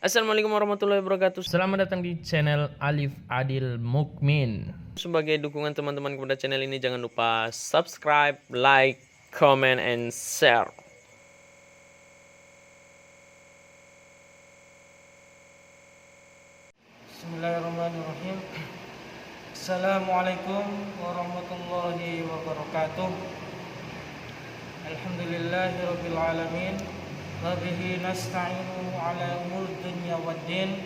Assalamualaikum warahmatullahi wabarakatuh. Selamat datang di channel Alif Adil Mukmin. Sebagai dukungan teman-teman kepada channel ini, jangan lupa subscribe, like, comment, and share. Bismillahirrahmanirrahim. Assalamualaikum warahmatullahi wabarakatuh. Alhamdulillahi rabbil alamin. Wa bihi nasta'inu ala umur dunya waddin.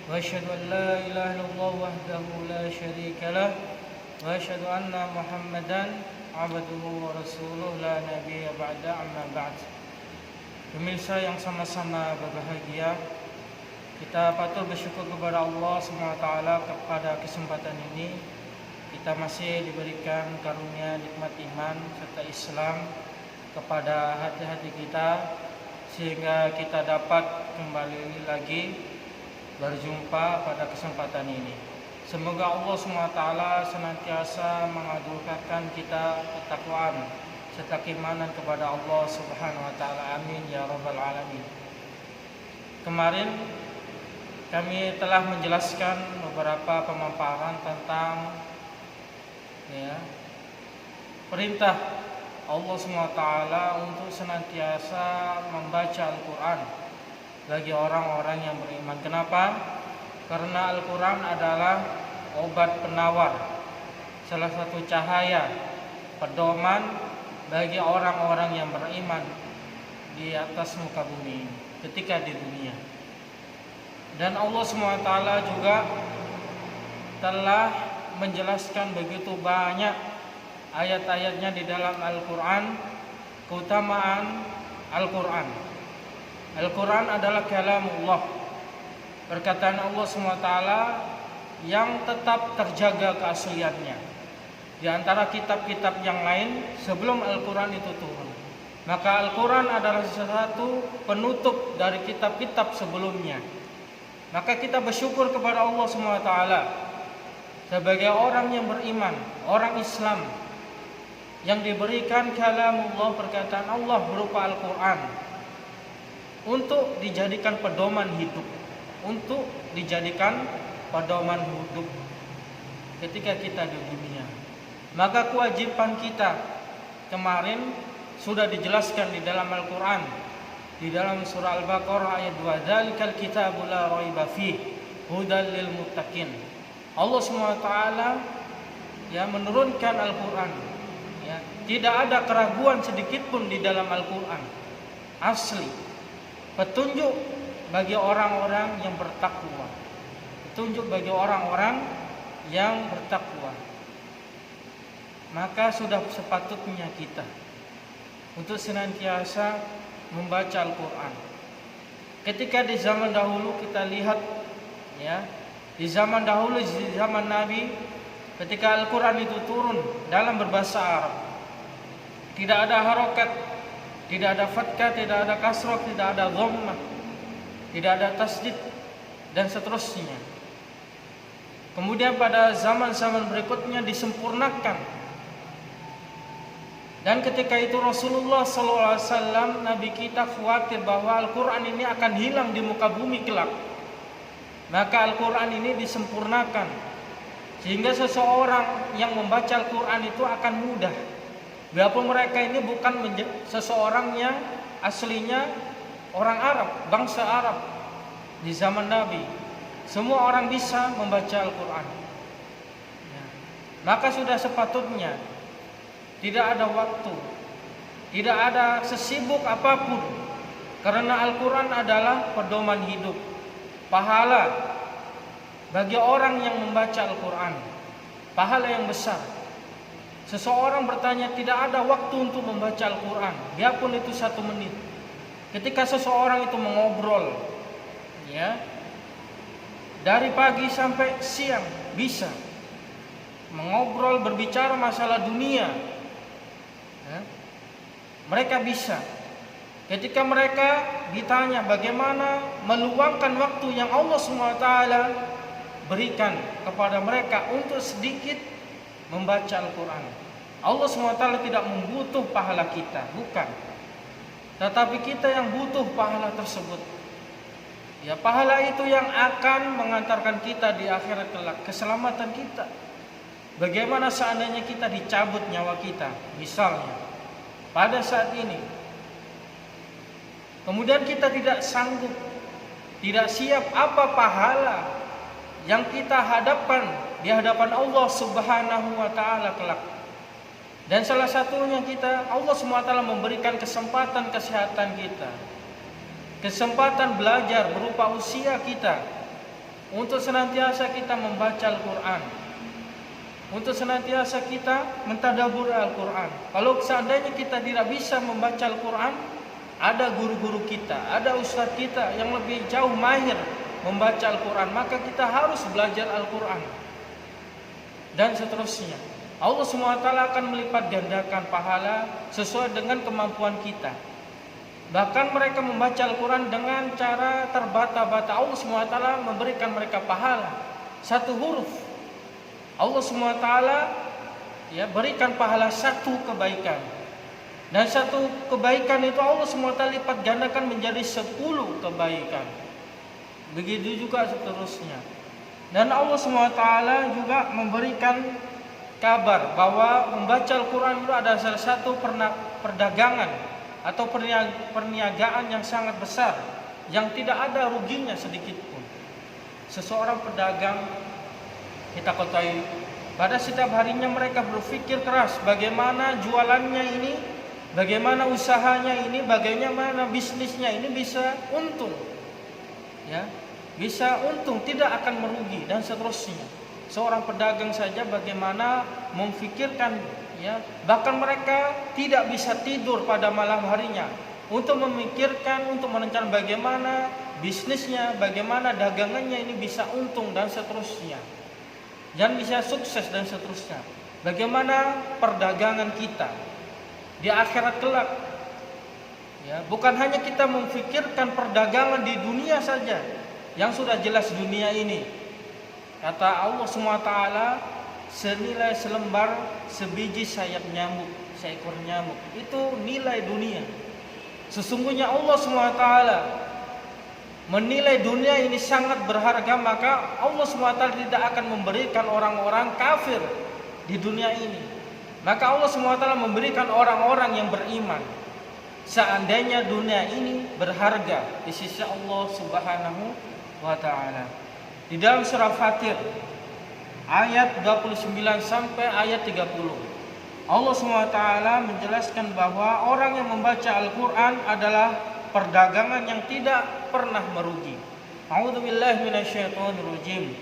Wa asyhadu an la ilaha illallah wahdahu la syarika lah. Wa asyhadu anna Muhammadan abduhu wa rasuluh la nabiyya ba'da, amma ba'd. Pemirsa yang sama-sama berbahagia, kita patut bersyukur kepada Allah SWT pada kesempatan ini. Kita masih diberikan karunia nikmat iman serta Islam kepada hati-hati kita, sehingga kita dapat kembali lagi berjumpa pada kesempatan ini. Semoga Allah SWT senantiasa mengagungkan kita ketakwaan serta keimanan kepada Allah Subhanahu wa taala. Amin ya rabbal alamin. Kemarin kami telah menjelaskan beberapa pemaparan tentang perintah Allah SWT untuk senantiasa membaca Al-Quran bagi orang-orang yang beriman. Kenapa? Karena Al-Quran adalah obat penawar, salah satu cahaya pedoman bagi orang-orang yang beriman di atas muka bumi ketika di dunia. Dan Allah SWT juga telah menjelaskan begitu banyak ayat-ayatnya di dalam Al-Quran, keutamaan Al-Quran. Al-Quran adalah kalamullah, perkataan Allah SWT yang tetap terjaga keasliannya. Di antara kitab-kitab yang lain sebelum Al-Quran itu turun, maka Al-Quran adalah satu penutup dari kitab-kitab sebelumnya. Maka kita bersyukur kepada Allah SWT sebagai orang yang beriman, orang Islam, yang diberikan kalamullah, perkataan Allah berupa Al-Quran, untuk dijadikan pedoman hidup, untuk dijadikan pedoman hidup ketika kita di dunia. Maka kewajiban kita kemarin sudah dijelaskan di dalam Al-Quran, di dalam surah Al-Baqarah ayat 2, dzalikal kitabu la raiba fihi hudal lil muttaqin. Allah SWT menurunkan Al-Quran, tidak ada keraguan sedikit pun di dalam Al-Quran, asli petunjuk bagi orang-orang yang bertakwa, petunjuk bagi orang-orang yang bertakwa. Maka sudah sepatutnya kita untuk senantiasa membaca Al-Quran. Ketika di zaman dahulu kita lihat, di zaman dahulu, di zaman Nabi, ketika Al-Quran itu turun dalam berbahasa Arab, tidak ada harokat, tidak ada fathah, tidak ada kasrah, tidak ada dhammah, tidak ada tasdid, dan seterusnya. Kemudian pada zaman-zaman berikutnya disempurnakan. Dan ketika itu Rasulullah SAW, Nabi kita khawatir bahwa Al-Quran ini akan hilang di muka bumi kelak. Maka Al-Quran ini disempurnakan, sehingga seseorang yang membaca Al-Quran itu akan mudah. Biarpun mereka ini bukan seseorang yang aslinya orang Arab, bangsa Arab di zaman Nabi, semua orang bisa membaca Al-Quran. Maka sudah sepatutnya tidak ada waktu, tidak ada sesibuk apapun, karena Al-Quran adalah pedoman hidup, pahala bagi orang yang membaca Al-Quran, pahala yang besar. Seseorang bertanya, tidak ada waktu untuk membaca Al-Quran, biarpun itu 1 menit. Ketika seseorang itu mengobrol, dari pagi sampai siang bisa mengobrol, berbicara masalah dunia, mereka bisa. Ketika mereka ditanya bagaimana meluangkan waktu yang Allah SWT berikan kepada mereka untuk sedikit membaca Al-Quran, Allah SWT tidak membutuh pahala kita, bukan. Tetapi kita yang butuh pahala tersebut. Ya, pahala itu yang akan mengantarkan kita di akhirat kelak, keselamatan kita. Bagaimana seandainya kita dicabut nyawa kita, misalnya pada saat ini, kemudian kita tidak sanggup, tidak siap, apa pahala yang kita hadapkan di hadapan Allah Subhanahu wa taala kelak. Dan salah satunya Allah SWT memberikan kesempatan kesehatan kita, kesempatan belajar berupa usia kita, untuk senantiasa kita membaca Al-Quran, untuk senantiasa kita mentadabbur Al-Quran. Kalau seandainya kita tidak bisa membaca Al-Quran, ada guru-guru kita, ada ustadz kita yang lebih jauh mahir membaca Al-Quran, maka kita harus belajar Al-Quran. Dan seterusnya, Allah SWT akan melipat gandakan pahala sesuai dengan kemampuan kita. Bahkan mereka membaca Al-Quran dengan cara terbata-bata, Allah SWT memberikan mereka pahala satu huruf. Allah SWT berikan pahala satu kebaikan. Dan satu kebaikan itu Allah SWT lipat gandakan menjadi 10 kebaikan. Begitu juga seterusnya. Dan Allah SWT juga memberikan kabar bahwa membaca Al-Quran itu adalah salah satu perdagangan atau perniagaan yang sangat besar, yang tidak ada ruginya sedikit pun. Seseorang pedagang, kita ketahui, pada setiap harinya mereka berpikir keras bagaimana jualannya ini, bagaimana usahanya ini, bagaimana bisnisnya ini bisa untung, ya, bisa untung, tidak akan merugi, dan seterusnya. Seorang pedagang saja bagaimana memfikirkan, ya, bahkan mereka tidak bisa tidur pada malam harinya untuk memikirkan, untuk merencanakan bagaimana bisnisnya, bagaimana dagangannya ini bisa untung dan seterusnya, dan bisa sukses dan seterusnya. Bagaimana perdagangan kita di akhirat kelak, ya, bukan hanya kita memfikirkan perdagangan di dunia saja yang sudah jelas dunia ini. Kata Allah SWT, senilai selembar sebiji sayap nyamuk, seekor nyamuk, itu nilai dunia. Sesungguhnya Allah SWT menilai dunia ini sangat berharga, maka Allah SWT tidak akan memberikan orang-orang kafir di dunia ini. Maka Allah SWT memberikan orang-orang yang beriman. Seandainya dunia ini berharga di sisi Allah Subhanahu wa ta'ala. Di dalam surah Fatir ayat 29 sampai ayat 30, Allah SWT menjelaskan bahwa orang yang membaca Al-Quran adalah perdagangan yang tidak pernah merugi. A'udzubillahi minasyaitonirrajim.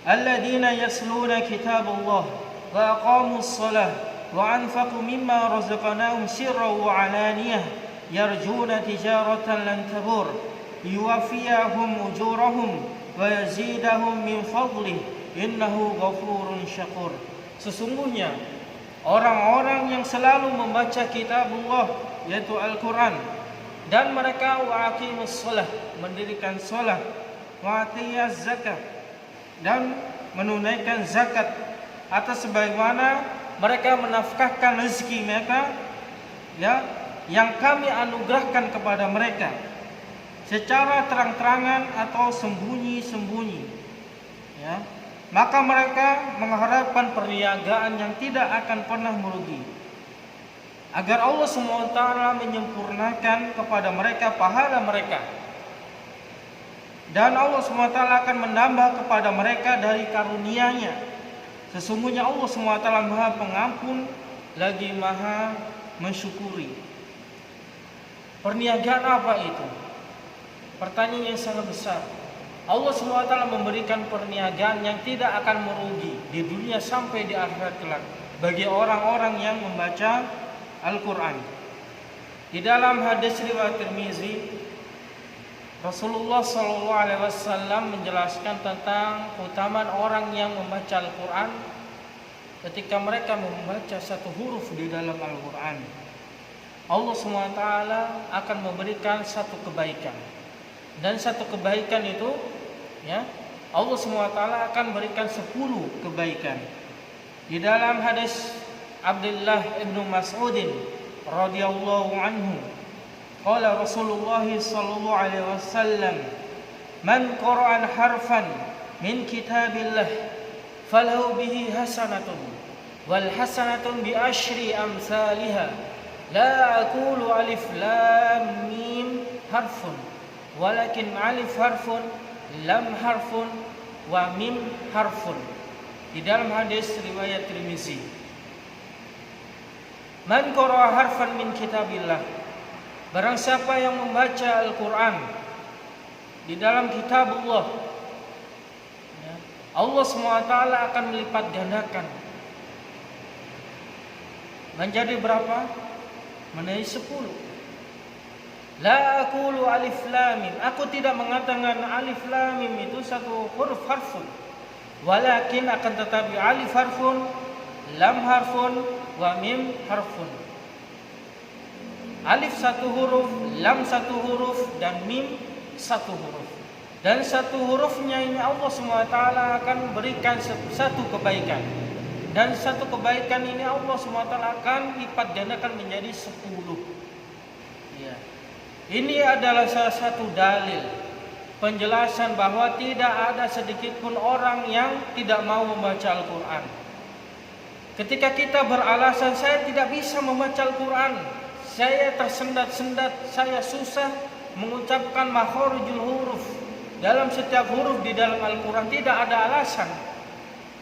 Alladzina yasluna kitabullah wa aqamus shalah wa anfaqu mimma razaqnahum sirran wa alaniyah yarjuna tijaratan lan tabur yuwaffiyahum ujurahum wa yazidahum min fadlih innahu ghafurun syakur. Sesungguhnya orang-orang yang selalu membaca kitabullah, yaitu Al-Quran, dan mereka wa aqimus shalah, mendirikan salat, wa atiyaz zakat, dan menunaikan zakat, atas sebagaimana mereka menafkahkan rezeki mereka, ya, yang kami anugerahkan kepada mereka secara terang-terangan atau sembunyi-sembunyi, ya, maka mereka mengharapkan perniagaan yang tidak akan pernah merugi, agar Allah SWT menyempurnakan kepada mereka pahala mereka, dan Allah SWT akan menambah kepada mereka dari karunia-Nya. Sesungguhnya Allah SWT Maha Pengampun lagi Maha Mensyukuri. Perniagaan apa itu? Pertanyaan yang sangat besar. Allah SWT memberikan perniagaan yang tidak akan merugi di dunia sampai di akhirat kelak bagi orang-orang yang membaca Al-Quran. Di dalam hadis riwayat Tirmizi, Rasulullah SAW menjelaskan tentang keutamaan orang yang membaca Al-Quran ketika mereka membaca satu huruf di dalam Al-Quran. Allah SWT akan memberikan satu kebaikan. Dan satu kebaikan itu, ya, Allah SWT akan berikan 10 kebaikan. Di dalam hadis Abdullah ibn Mas'udin radhiyallahu anhu, qala Rasulullah sallallahu alaihi wasallam, Man qara'an harfan min kitabillah falahu bihi hasanatun wal hasanatun bi asyri amsalha la aqulu alif lam mim harfun walakin alif harfun lam harfun wa mim harfun. Di dalam hadis riwayat Tirmizi, man qara'a harfan min kitabillah, barang siapa yang membaca Al-Quran di dalam kitabullah, Allah SWT akan melipat gandakan menjadi berapa? Menjadi 10. La aqulu alif lam mim, aku tidak mengatakan alif lam mim itu satu huruf harfun, walakin akan tetapi alif harfun, lam harfun, wa mim harfun. Alif satu huruf, lam satu huruf, dan mim satu huruf. Dan satu hurufnya ini Allah SWT akan berikan satu kebaikan. Dan satu kebaikan ini Allah SWT akan lipat gandakan menjadi 10. Ya. Ini adalah salah satu dalil penjelasan bahwa tidak ada sedikit pun orang yang tidak mau membaca Al-Quran. Ketika kita beralasan saya tidak bisa membaca Al-Quran, saya tersendat-sendat, saya susah mengucapkan makharijul huruf dalam setiap huruf di dalam Al-Quran, tidak ada alasan.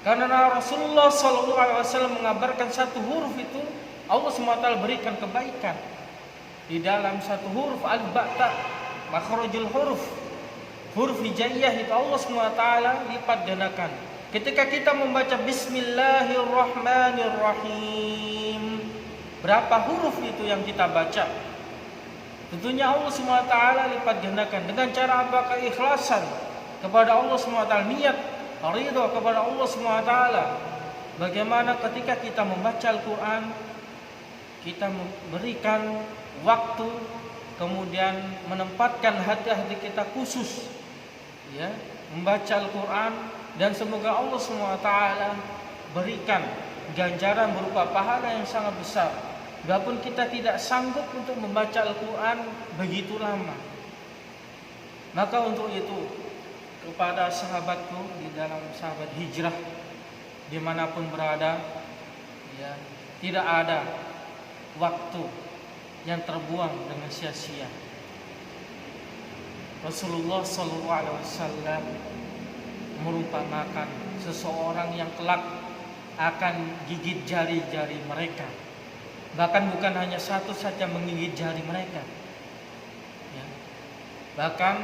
Karena Rasulullah SAW mengabarkan satu huruf itu Allah SWT berikan kebaikan. Di dalam satu huruf al-ba'ta, makharijul huruf, huruf hijaiyah itu Allah SWT lipat gandakan. Ketika kita membaca Bismillahirrahmanirrahim, berapa huruf itu yang kita baca? Tentunya Allah SWT lipat gandakan. Dengan cara apa? Keikhlasan kepada Allah SWT, niat ridha kepada Allah SWT. Bagaimana ketika kita membaca Al-Quran, kita memberikan waktu, kemudian menempatkan hati-hati kita khusus, ya, membaca Al-Quran, dan semoga Allah SWT berikan ganjaran berupa pahala yang sangat besar. Walaupun kita tidak sanggup untuk membaca Al-Quran begitu lama. Maka untuk itu, kepada sahabatku di dalam sahabat hijrah dimanapun berada, ya, tidak ada waktu yang terbuang dengan sia-sia. Rasulullah SAW merupakan seseorang yang kelak akan gigit jari-jari mereka. Bahkan bukan hanya satu saja menggigit jari mereka, ya. Bahkan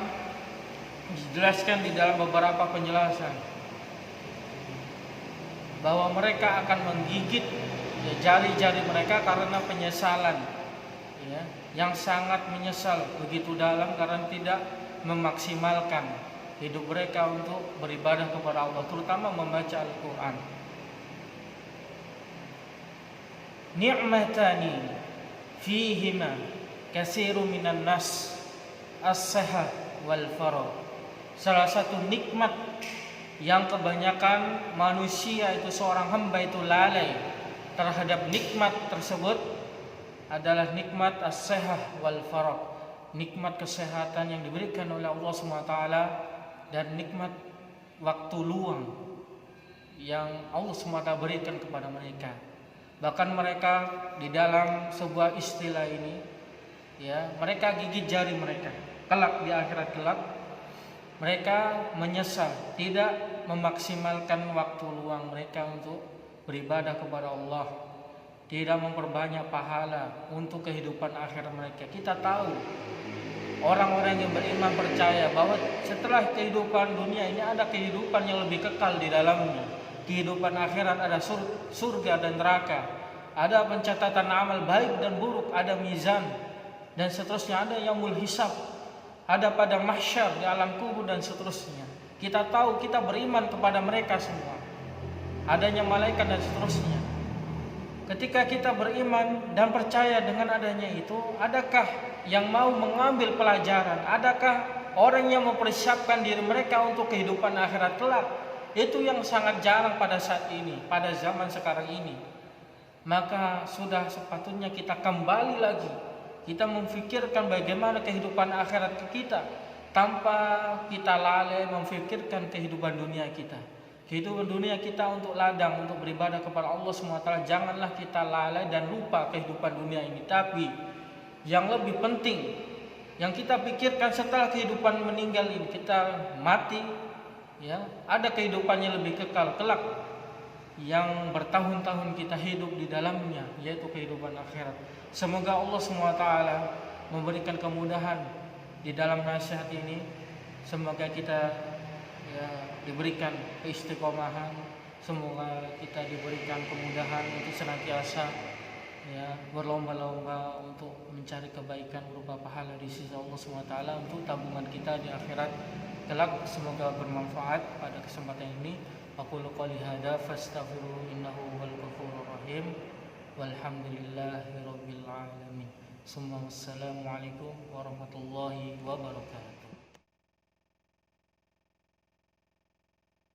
dijelaskan di dalam beberapa penjelasan bahwa mereka akan menggigit, ya, jari-jari mereka karena penyesalan, ya, yang sangat menyesal begitu dalam karena tidak memaksimalkan hidup mereka untuk beribadah kepada Allah, terutama membaca Al-Quran. Ni'matani fihima katsiru minan nas as-sihah wal faragh. Salah satu nikmat yang kebanyakan manusia itu, seorang hamba itu lalai terhadap nikmat tersebut adalah nikmat as-sihah wal faragh, nikmat kesehatan yang diberikan oleh Allah SWT dan nikmat waktu luang yang Allah SWT berikan kepada mereka. Bahkan mereka di dalam sebuah istilah ini, ya, mereka gigit jari mereka. Kelak di akhirat kelak mereka menyesal tidak memaksimalkan waktu luang mereka untuk beribadah kepada Allah, tidak memperbanyak pahala untuk kehidupan akhirat mereka. Kita tahu orang-orang yang beriman percaya bahwa setelah kehidupan dunia ini ada kehidupan yang lebih kekal di dalamnya. Kehidupan akhirat ada surga dan neraka, ada pencatatan amal baik dan buruk, ada mizan dan seterusnya, ada yaumul hisab, ada pada mahsyar di alam kubur dan seterusnya. Kita tahu, kita beriman kepada mereka semua, adanya malaikat dan seterusnya. Ketika kita beriman dan percaya dengan adanya itu, adakah yang mau mengambil pelajaran? Adakah orang yang mempersiapkan diri mereka untuk kehidupan akhirat kelak? Itu yang sangat jarang pada saat ini, pada zaman sekarang ini. Maka sudah sepatutnya kita kembali lagi, kita memfikirkan bagaimana kehidupan akhirat kita. tanpa kita lalai memfikirkan kehidupan dunia kita. Kehidupan dunia kita untuk ladang, untuk beribadah kepada Allah SWT. Janganlah kita lalai dan lupa kehidupan dunia ini. Tapi yang lebih penting, yang kita pikirkan setelah kehidupan meninggal ini, kita mati, ya, ada kehidupan yang lebih kekal kelak, yang bertahun-tahun kita hidup di dalamnya, yaitu kehidupan akhirat. Semoga Allah SWT memberikan kemudahan di dalam nasihat ini. Semoga kita diberikan keistiqomahan, semoga kita diberikan kemudahan untuk senantiasa berlomba-lomba untuk mencari kebaikan berupa pahala di sisi Allah SWT untuk tabungan kita di akhirat kelak. Semoga bermanfaat pada kesempatan ini. Aqulu qouli hadza fastaghfiru innahu huwal ghafurur rahim. Walhamdulillahirabbil alamin. Assalamualaikum warahmatullahi wabarakatuh.